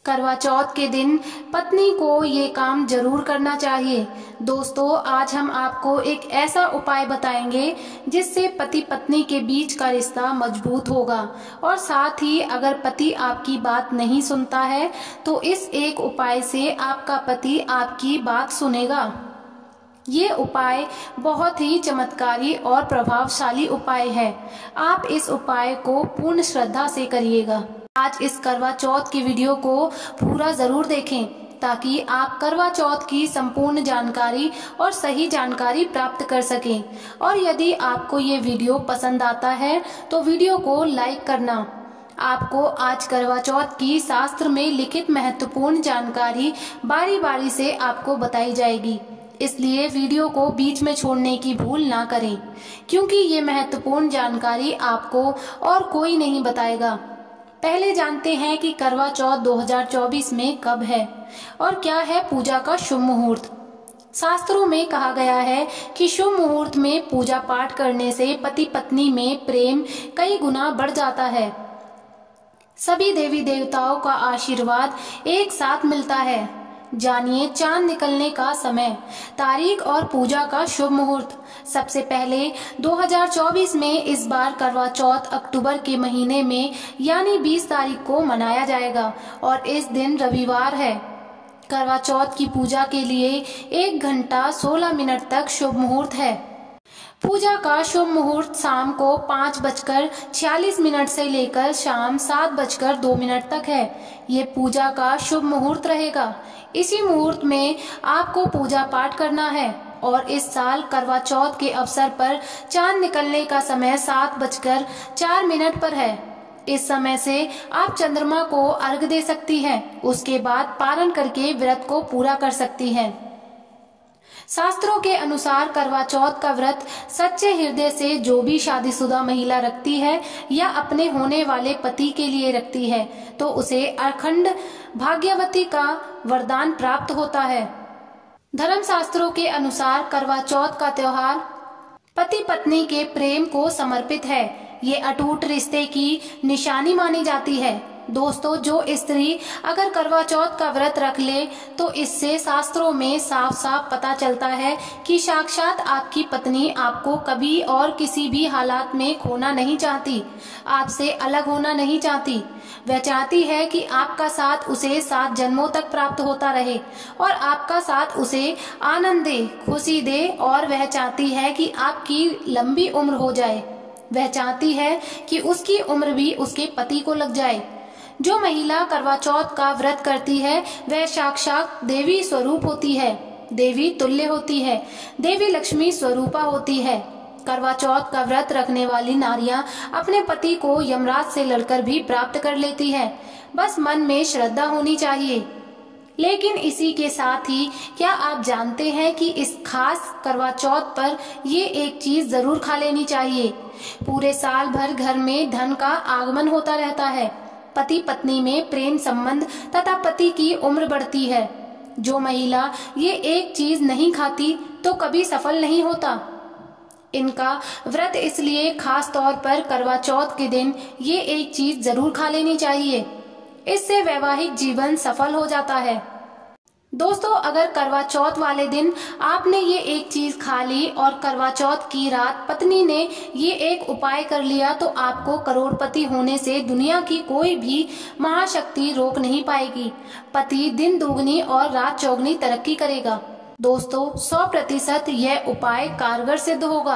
करवा चौथ के दिन पत्नी को ये काम जरूर करना चाहिए। दोस्तों, आज हम आपको एक ऐसा उपाय बताएंगे जिससे पति पत्नी के बीच का रिश्ता मजबूत होगा और साथ ही अगर पति आपकी बात नहीं सुनता है तो इस एक उपाय से आपका पति आपकी बात सुनेगा। ये उपाय बहुत ही चमत्कारी और प्रभावशाली उपाय है। आप इस उपाय को पूर्ण श्रद्धा से करिएगा। आज इस करवा चौथ की वीडियो को पूरा जरूर देखें ताकि आप करवा चौथ की संपूर्ण जानकारी और सही जानकारी प्राप्त कर सकें। और यदि आपको ये वीडियो पसंद आता है तो वीडियो को लाइक करना। आपको आज करवा चौथ की शास्त्र में लिखित महत्वपूर्ण जानकारी बारी बारी से आपको बताई जाएगी, इसलिए वीडियो को बीच में छोड़ने की भूल ना करें, क्योंकि ये महत्वपूर्ण जानकारी आपको और कोई नहीं बताएगा। पहले जानते हैं कि करवा चौथ 2024 में कब है और क्या है पूजा का शुभ मुहूर्त। शास्त्रों में कहा गया है कि शुभ मुहूर्त में पूजा पाठ करने से पति पत्नी में प्रेम कई गुना बढ़ जाता है। सभी देवी देवताओं का आशीर्वाद एक साथ मिलता है। जानिए चांद निकलने का समय, तारीख और पूजा का शुभ मुहूर्त। सबसे पहले 2024 में इस बार करवा चौथ अक्टूबर के महीने में यानी 20 तारीख को मनाया जाएगा और इस दिन रविवार है। करवा चौथ की पूजा के लिए 1 घंटा 16 मिनट तक शुभ मुहूर्त है। पूजा का शुभ मुहूर्त शाम को 5:46 से लेकर शाम 7:02 तक है। ये पूजा का शुभ मुहूर्त रहेगा। इसी मुहूर्त में आपको पूजा पाठ करना है और इस साल करवा चौथ के अवसर पर चांद निकलने का समय 7:04 पर है। इस समय से आप चंद्रमा को अर्घ्य दे सकती हैं। उसके बाद पारण करके व्रत को पूरा कर सकती हैं। शास्त्रों के अनुसार करवा चौथ का व्रत सच्चे हृदय से जो भी शादीशुदा महिला रखती है या अपने होने वाले पति के लिए रखती है तो उसे अखंड भाग्यवती का वरदान प्राप्त होता है। धर्म शास्त्रों के अनुसार करवा चौथ का त्योहार पति पत्नी के प्रेम को समर्पित है। ये अटूट रिश्ते की निशानी मानी जाती है। दोस्तों, जो स्त्री अगर करवा चौथ का व्रत रख ले तो इससे शास्त्रों में साफ साफ पता चलता है कि साक्षात आपकी पत्नी आपको कभी और किसी भी हालात में खोना नहीं चाहती, आपसे अलग होना नहीं चाहती। वह चाहती है कि आपका साथ उसे 7 जन्मों तक प्राप्त होता रहे और आपका साथ उसे आनंद दे, खुशी दे और वह चाहती है कि आपकी लंबी उम्र हो जाए। वह चाहती है कि उसकी उम्र भी उसके पति को लग जाए। जो महिला करवा चौथ का व्रत करती है वह साक्षात देवी स्वरूप होती है, देवी तुल्य होती है, देवी लक्ष्मी स्वरूपा होती है। करवा चौथ का व्रत रखने वाली नारियां अपने पति को यमराज से लड़कर भी प्राप्त कर लेती है। बस मन में श्रद्धा होनी चाहिए। लेकिन इसी के साथ ही क्या आप जानते हैं कि इस खास करवा चौथ पर ये एक चीज जरूर खा लेनी चाहिए। पूरे साल भर घर में धन का आगमन होता रहता है। पति पत्नी में प्रेम संबंध तथा पति की उम्र बढ़ती है। जो महिला ये एक चीज नहीं खाती तो कभी सफल नहीं होता। इनका व्रत इसलिए खास तौर पर करवा चौथ के दिन ये एक चीज जरूर खा लेनी चाहिए। इससे वैवाहिक जीवन सफल हो जाता है। दोस्तों, अगर करवा चौथ वाले दिन आपने ये एक चीज खा ली और करवा चौथ की रात पत्नी ने ये एक उपाय कर लिया तो आपको करोड़पति होने से दुनिया की कोई भी महाशक्ति रोक नहीं पाएगी। पति दिन दुगनी और रात चौगनी तरक्की करेगा। दोस्तों, 100% यह उपाय कारगर सिद्ध होगा।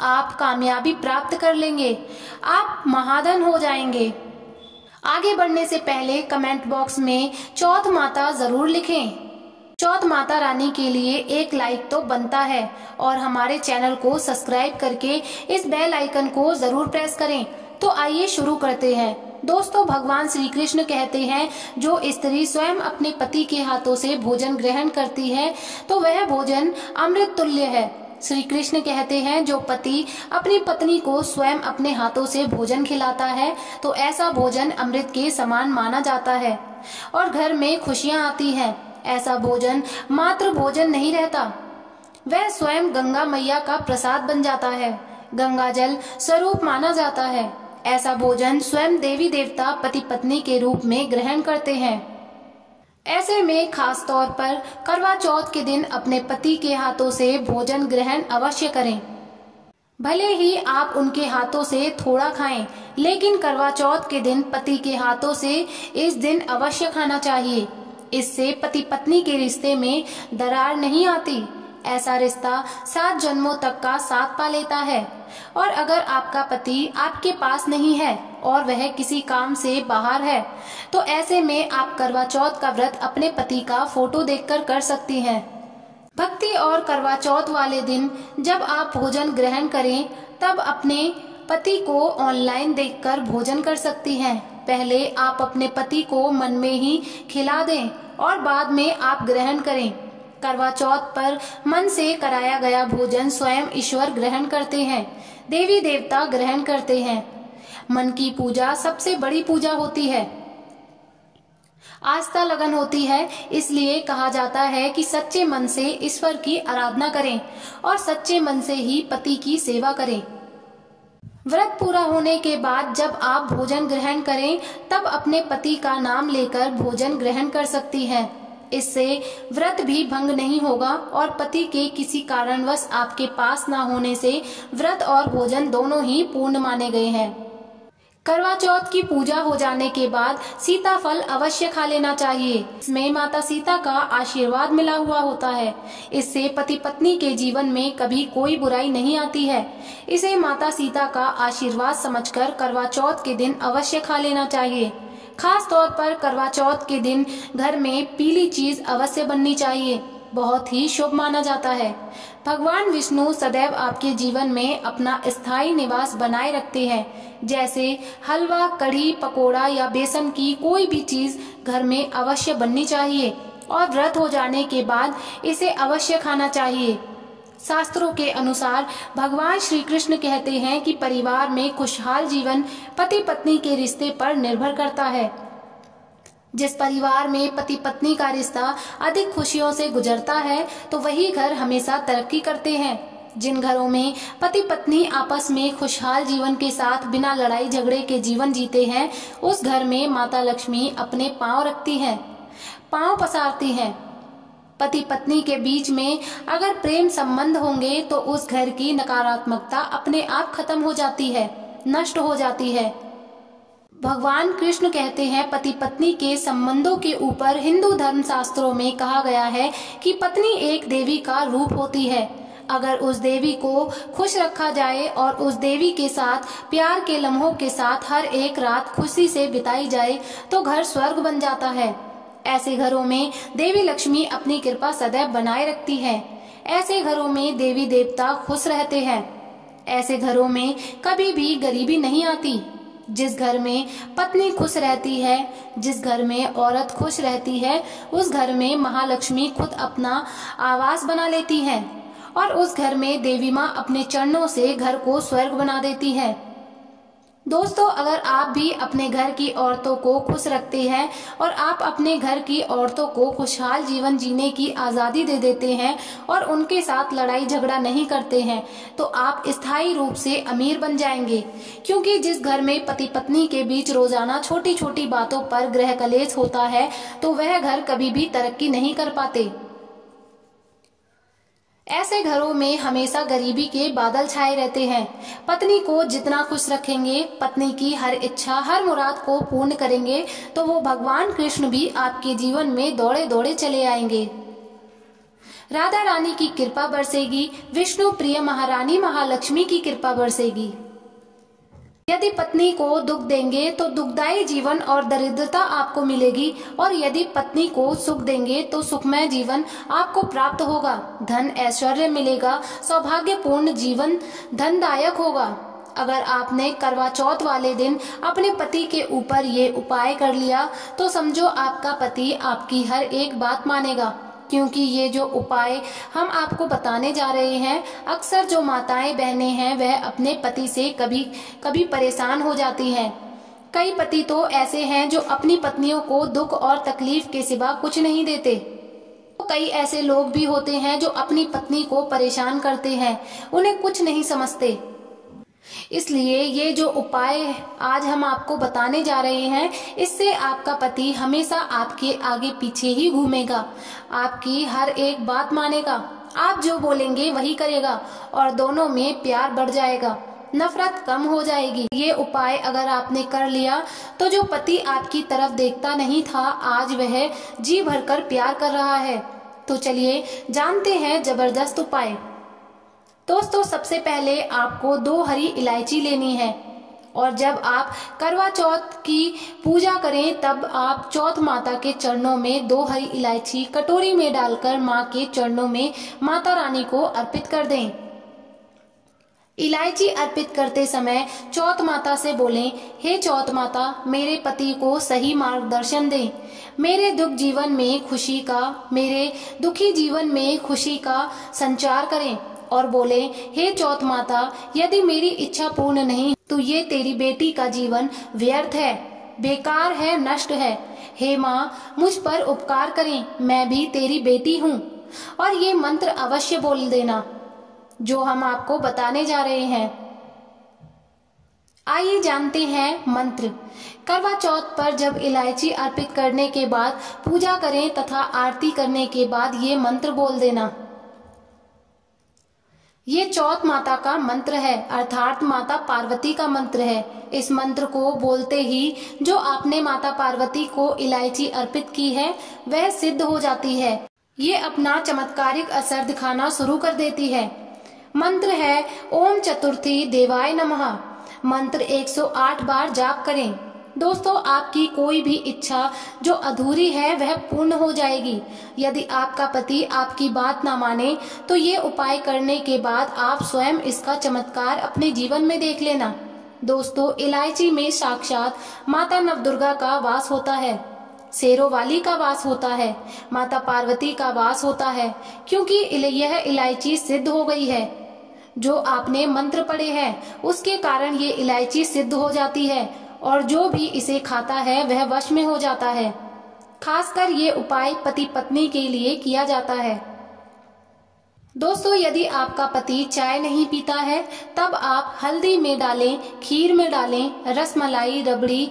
आप कामयाबी प्राप्त कर लेंगे, आप महाधन हो जाएंगे। आगे बढ़ने से पहले कमेंट बॉक्स में चौथ माता जरूर लिखें। चौथ माता रानी के लिए एक लाइक तो बनता है और हमारे चैनल को सब्सक्राइब करके इस बेल आइकन को जरूर प्रेस करें। तो आइए शुरू करते हैं। दोस्तों, भगवान श्री कृष्ण कहते हैं जो स्त्री स्वयं अपने पति के हाथों से भोजन ग्रहण करती है तो वह भोजन अमृत तुल्य है। श्री कृष्ण कहते हैं जो पति अपनी पत्नी को स्वयं अपने हाथों से भोजन खिलाता है तो ऐसा भोजन अमृत के समान माना जाता है और घर में खुशियां आती हैं। ऐसा भोजन मात्र भोजन नहीं रहता, वह स्वयं गंगा मैया का प्रसाद बन जाता है। गंगा जल स्वरूप माना जाता है। ऐसा भोजन स्वयं देवी देवता पति पत्नी के रूप में ग्रहण करते हैं। ऐसे में खास तौर पर करवा चौथ के दिन अपने पति के हाथों से भोजन ग्रहण अवश्य करें। भले ही आप उनके हाथों से थोड़ा खाएं, लेकिन करवा चौथ के दिन पति के हाथों से इस दिन अवश्य खाना चाहिए। इससे पति पत्नी के रिश्ते में दरार नहीं आती। ऐसा रिश्ता 7 जन्मों तक का साथ पा लेता है। और अगर आपका पति आपके पास नहीं है और वह किसी काम से बाहर है, तो ऐसे में आप करवा चौथ का व्रत अपने पति का फोटो देखकर कर सकती हैं। भक्ति और करवा चौथ वाले दिन जब आप भोजन ग्रहण करें, तब अपने पति को ऑनलाइन देखकर भोजन कर सकती हैं। पहले आप अपने पति को मन में ही खिला दें और बाद में आप ग्रहण करें। करवा चौथ पर मन से कराया गया भोजन स्वयं ईश्वर ग्रहण करते हैं, देवी देवता ग्रहण करते हैं। मन की पूजा सबसे बड़ी पूजा होती है, आस्था लगन होती है। इसलिए कहा जाता है कि सच्चे मन से ईश्वर की आराधना करें और सच्चे मन से ही पति की सेवा करें। व्रत पूरा होने के बाद जब आप भोजन ग्रहण करें, तब अपने पति का नाम लेकर भोजन ग्रहण कर सकती हैं। इससे व्रत भी भंग नहीं होगा और पति के किसी कारणवश आपके पास न होने से व्रत और भोजन दोनों ही पूर्ण माने गए हैं। करवा चौथ की पूजा हो जाने के बाद सीताफल अवश्य खा लेना चाहिए। इसमें माता सीता का आशीर्वाद मिला हुआ होता है। इससे पति पत्नी के जीवन में कभी कोई बुराई नहीं आती है। इसे माता सीता का आशीर्वाद समझकर करवा चौथ के दिन अवश्य खा लेना चाहिए। खास तौर पर करवा चौथ के दिन घर में पीली चीज अवश्य बननी चाहिए, बहुत ही शुभ माना जाता है। भगवान विष्णु सदैव आपके जीवन में अपना स्थायी निवास बनाए रखते हैं। जैसे हलवा, कढ़ी, पकोड़ा या बेसन की कोई भी चीज घर में अवश्य बननी चाहिए और व्रत हो जाने के बाद इसे अवश्य खाना चाहिए। शास्त्रों के अनुसार भगवान श्री कृष्ण कहते हैं कि परिवार में खुशहाल जीवन पति पत्नी के रिश्ते पर निर्भर करता है। जिस परिवार में पति पत्नी का रिश्ता अधिक खुशियों से गुजरता है, तो वही घर हमेशा तरक्की करते हैं। जिन घरों में पति पत्नी आपस में खुशहाल जीवन के साथ बिना लड़ाई झगड़े के जीवन जीते हैं, उस घर में माता लक्ष्मी अपने पांव रखती हैं, पांव पसारती हैं। पति पत्नी के बीच में अगर प्रेम संबंध होंगे तो उस घर की नकारात्मकता अपने आप खत्म हो जाती है, नष्ट हो जाती है। भगवान कृष्ण कहते हैं पति पत्नी के संबंधों के ऊपर हिंदू धर्म शास्त्रों में कहा गया है कि पत्नी एक देवी का रूप होती है। अगर उस देवी को खुश रखा जाए और उस देवी के साथ प्यार के लम्हों के साथ हर एक रात खुशी से बिताई जाए, तो घर स्वर्ग बन जाता है। ऐसे घरों में देवी लक्ष्मी अपनी कृपा सदैव बनाए रखती है। ऐसे घरों में देवी देवता खुश रहते हैं। ऐसे घरों में कभी भी गरीबी नहीं आती। जिस घर में पत्नी खुश रहती है, जिस घर में औरत खुश रहती है, उस घर में महालक्ष्मी खुद अपना आवास बना लेती हैं और उस घर में देवी माँ अपने चरणों से घर को स्वर्ग बना देती है। दोस्तों, अगर आप भी अपने घर की औरतों को खुश रखते हैं और आप अपने घर की औरतों को खुशहाल जीवन जीने की आज़ादी दे देते हैं और उनके साथ लड़ाई झगड़ा नहीं करते हैं, तो आप स्थायी रूप से अमीर बन जाएंगे। क्योंकि जिस घर में पति पत्नी के बीच रोजाना छोटी छोटी बातों पर गृह कलेश होता है, तो वह घर कभी भी तरक्की नहीं कर पाते। ऐसे घरों में हमेशा गरीबी के बादल छाए रहते हैं। पत्नी को जितना खुश रखेंगे, पत्नी की हर इच्छा हर मुराद को पूर्ण करेंगे, तो वो भगवान कृष्ण भी आपके जीवन में दौड़े दौड़े चले आएंगे। राधा रानी की कृपा बरसेगी, विष्णु प्रिय महारानी महालक्ष्मी की कृपा बरसेगी। यदि पत्नी को दुख देंगे तो दुखदायी जीवन और दरिद्रता आपको मिलेगी, और यदि पत्नी को सुख देंगे तो सुखमय जीवन आपको प्राप्त होगा। धन ऐश्वर्य मिलेगा, सौभाग्यपूर्ण जीवन धनदायक होगा। अगर आपने करवा चौथ वाले दिन अपने पति के ऊपर ये उपाय कर लिया, तो समझो आपका पति आपकी हर एक बात मानेगा। क्योंकि ये जो उपाय हम आपको बताने जा रहे हैं, अक्सर जो माताएं बहनें हैं वह अपने पति से कभी कभी परेशान हो जाती हैं। कई पति तो ऐसे हैं जो अपनी पत्नियों को दुख और तकलीफ के सिवा कुछ नहीं देते। कई ऐसे लोग भी होते हैं जो अपनी पत्नी को परेशान करते हैं, उन्हें कुछ नहीं समझते। इसलिए ये जो उपाय आज हम आपको बताने जा रहे हैं, इससे आपका पति हमेशा आपके आगे पीछे ही घूमेगा, आपकी हर एक बात मानेगा, आप जो बोलेंगे वही करेगा और दोनों में प्यार बढ़ जाएगा, नफरत कम हो जाएगी। ये उपाय अगर आपने कर लिया तो जो पति आपकी तरफ देखता नहीं था, आज वह जी भरकर प्यार कर रहा है। तो चलिए जानते हैं जबरदस्त उपाय। दोस्तों, सबसे पहले आपको 2 हरी इलायची लेनी है और जब आप करवा चौथ की पूजा करें तब आप चौथ माता के चरणों में 2 हरी इलायची कटोरी में डालकर माँ के चरणों में माता रानी को अर्पित कर दें। इलायची अर्पित करते समय चौथ माता से बोलें, हे चौथ माता, मेरे पति को सही मार्गदर्शन दें, मेरे दुख जीवन में खुशी का, मेरे दुखी जीवन में खुशी का संचार करें। और बोले, हे चौथ माता, यदि मेरी इच्छा पूर्ण नहीं तो ये तेरी बेटी का जीवन व्यर्थ है, बेकार है, नष्ट है। हे माँ, मुझ पर उपकार करें, मैं भी तेरी बेटी हूँ। और ये मंत्र अवश्य बोल देना जो हम आपको बताने जा रहे हैं। आइए जानते हैं मंत्र। करवा चौथ पर जब इलायची अर्पित करने के बाद पूजा करें तथा आरती करने के बाद ये मंत्र बोल देना। ये चौथ माता का मंत्र है, अर्थात माता पार्वती का मंत्र है। इस मंत्र को बोलते ही जो आपने माता पार्वती को इलायची अर्पित की है वह सिद्ध हो जाती है। ये अपना चमत्कारिक असर दिखाना शुरू कर देती है। मंत्र है ओम चतुर्थी देवाय नमः। मंत्र 108 बार जाप करें। दोस्तों, आपकी कोई भी इच्छा जो अधूरी है वह पूर्ण हो जाएगी। यदि आपका पति आपकी बात ना माने तो ये उपाय करने के बाद आप स्वयं इसका चमत्कार अपने जीवन में देख लेना। दोस्तों, इलायची में साक्षात माता नवदुर्गा का वास होता है, शेरों वाली का वास होता है, माता पार्वती का वास होता है, क्योंकि यह इलायची सिद्ध हो गई है। जो आपने मंत्र पढ़े हैं उसके कारण ये इलायची सिद्ध हो जाती है और जो भी इसे खाता है वह वश में हो जाता है। खासकर ये उपाय पति पत्नी के लिए किया जाता है। दोस्तों, यदि आपका पति चाय नहीं पीता है तब आप हल्दी में डालें, खीर में डालें, रसमलाई, रबड़ी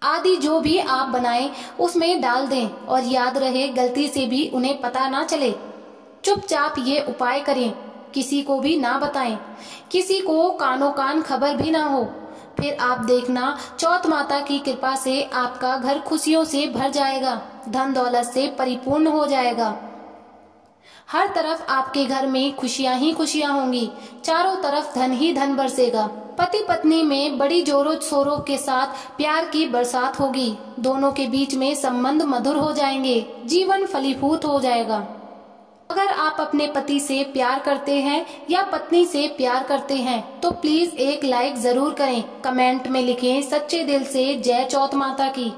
आदि जो भी आप बनाएं उसमें डाल दें और याद रहे गलती से भी उन्हें पता ना चले। चुपचाप ये उपाय करें, किसी को भी ना बताएं, किसी को कानो कान खबर भी ना हो। फिर आप देखना चौथ माता की कृपा से आपका घर खुशियों से भर जाएगा, धन दौलत से परिपूर्ण हो जाएगा। हर तरफ आपके घर में खुशियां ही खुशियां होंगी, चारों तरफ धन ही धन बरसेगा। पति पत्नी में बड़ी जोरों शोरों के साथ प्यार की बरसात होगी, दोनों के बीच में संबंध मधुर हो जाएंगे, जीवन फलीभूत हो जाएगा। अगर आप अपने पति से प्यार करते हैं या पत्नी से प्यार करते हैं तो प्लीज एक लाइक जरूर करें, कमेंट में लिखें सच्चे दिल से जय चौथ माता की।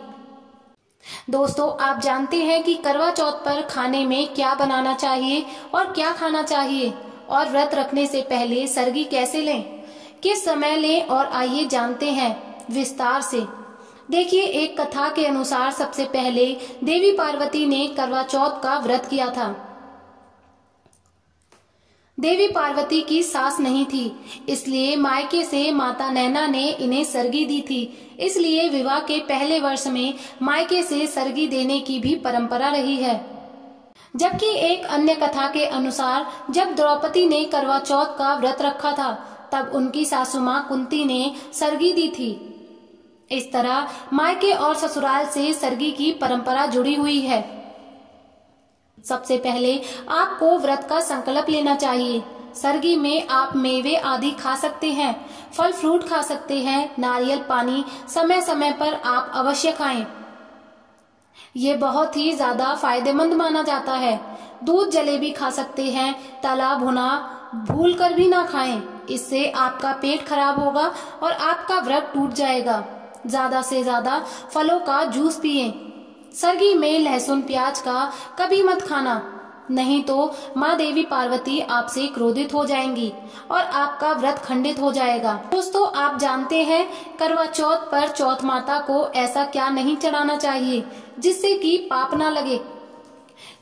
दोस्तों, आप जानते हैं कि करवा चौथ पर खाने में क्या बनाना चाहिए और क्या खाना चाहिए, और व्रत रखने से पहले सरगी कैसे लें, किस समय लें, और आइए जानते हैं विस्तार से। देखिए, एक कथा के अनुसार सबसे पहले देवी पार्वती ने करवा चौथ का व्रत किया था। देवी पार्वती की सास नहीं थी, इसलिए मायके से माता नैना ने इन्हें सरगी दी थी। इसलिए विवाह के पहले वर्ष में मायके से सरगी देने की भी परंपरा रही है। जबकि एक अन्य कथा के अनुसार जब द्रौपदी ने करवा चौथ का व्रत रखा था तब उनकी सासू माँ कुंती ने सरगी दी थी। इस तरह मायके और ससुराल से सरगी की परंपरा जुड़ी हुई है। सबसे पहले आपको व्रत का संकल्प लेना चाहिए। सरगी में आप मेवे आदि खा सकते हैं, फल फ्रूट खा सकते हैं, नारियल पानी समय समय पर आप अवश्य खाएं। ये बहुत ही ज्यादा फायदेमंद माना जाता है। दूध जलेबी खा सकते हैं, तला भुना भूल कर भी ना खाएं, इससे आपका पेट खराब होगा और आपका व्रत टूट जाएगा। ज्यादा से ज्यादा फलों का जूस पिएं। सरगी में लहसुन प्याज का कभी मत खाना, नहीं तो माँ देवी पार्वती आपसे क्रोधित हो जाएंगी और आपका व्रत खंडित हो जाएगा। दोस्तों, आप जानते हैं करवा चौथ पर चौथ माता को ऐसा क्या नहीं चढ़ाना चाहिए जिससे कि पाप ना लगे।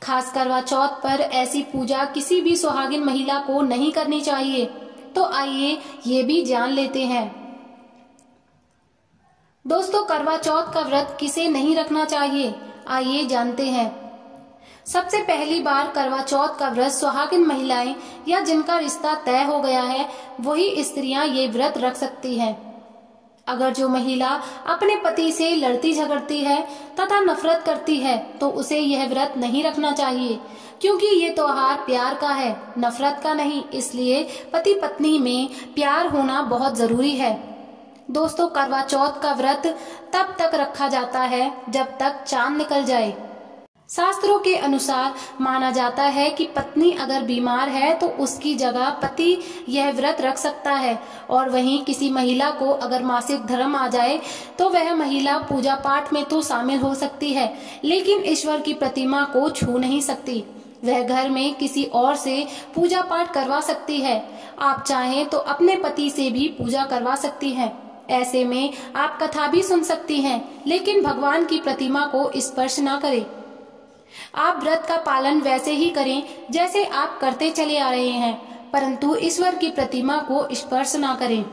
खास करवा चौथ पर ऐसी पूजा किसी भी सुहागिन महिला को नहीं करनी चाहिए, तो आइए ये भी जान लेते हैं। दोस्तों, करवा चौथ का व्रत किसे नहीं रखना चाहिए, आइए जानते हैं। सबसे पहली बार करवा चौथ का व्रत सुहागिन महिलाएं या जिनका रिश्ता तय हो गया है वही स्त्रियां ये व्रत रख सकती हैं। अगर जो महिला अपने पति से लड़ती झगड़ती है तथा नफरत करती है तो उसे यह व्रत नहीं रखना चाहिए, क्योंकि ये त्योहार प्यार का है, नफरत का नहीं। इसलिए पति पत्नी में प्यार होना बहुत जरूरी है। दोस्तों, करवा चौथ का व्रत तब तक रखा जाता है जब तक चांद निकल जाए। शास्त्रों के अनुसार माना जाता है कि पत्नी अगर बीमार है तो उसकी जगह पति यह व्रत रख सकता है, और वहीं किसी महिला को अगर मासिक धर्म आ जाए तो वह महिला पूजा पाठ में तो शामिल हो सकती है, लेकिन ईश्वर की प्रतिमा को छू नहीं सकती। वह घर में किसी और से पूजा पाठ करवा सकती है। आप चाहें तो अपने पति से भी पूजा करवा सकती हैं। ऐसे में आप कथा भी सुन सकती हैं, लेकिन भगवान की प्रतिमा को स्पर्श ना करें। आप व्रत का पालन वैसे ही करें जैसे आप करते चले आ रहे हैं, परंतु ईश्वर की प्रतिमा को स्पर्श ना करें।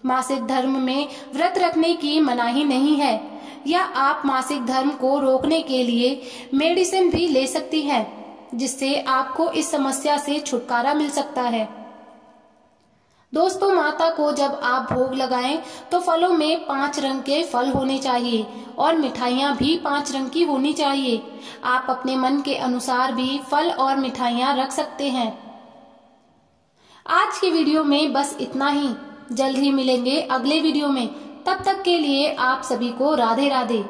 मासिक धर्म में व्रत रखने की मनाही नहीं है, या आप मासिक धर्म को रोकने के लिए मेडिसिन भी ले सकती हैं, जिससे आपको इस समस्या से छुटकारा मिल सकता है। दोस्तों, माता को जब आप भोग लगाएं तो फलों में 5 रंग के फल होने चाहिए और मिठाइयाँ भी 5 रंग की होनी चाहिए। आप अपने मन के अनुसार भी फल और मिठाइयाँ रख सकते हैं। आज की वीडियो में बस इतना ही। जल्द ही मिलेंगे अगले वीडियो में। तब तक के लिए आप सभी को राधे राधे।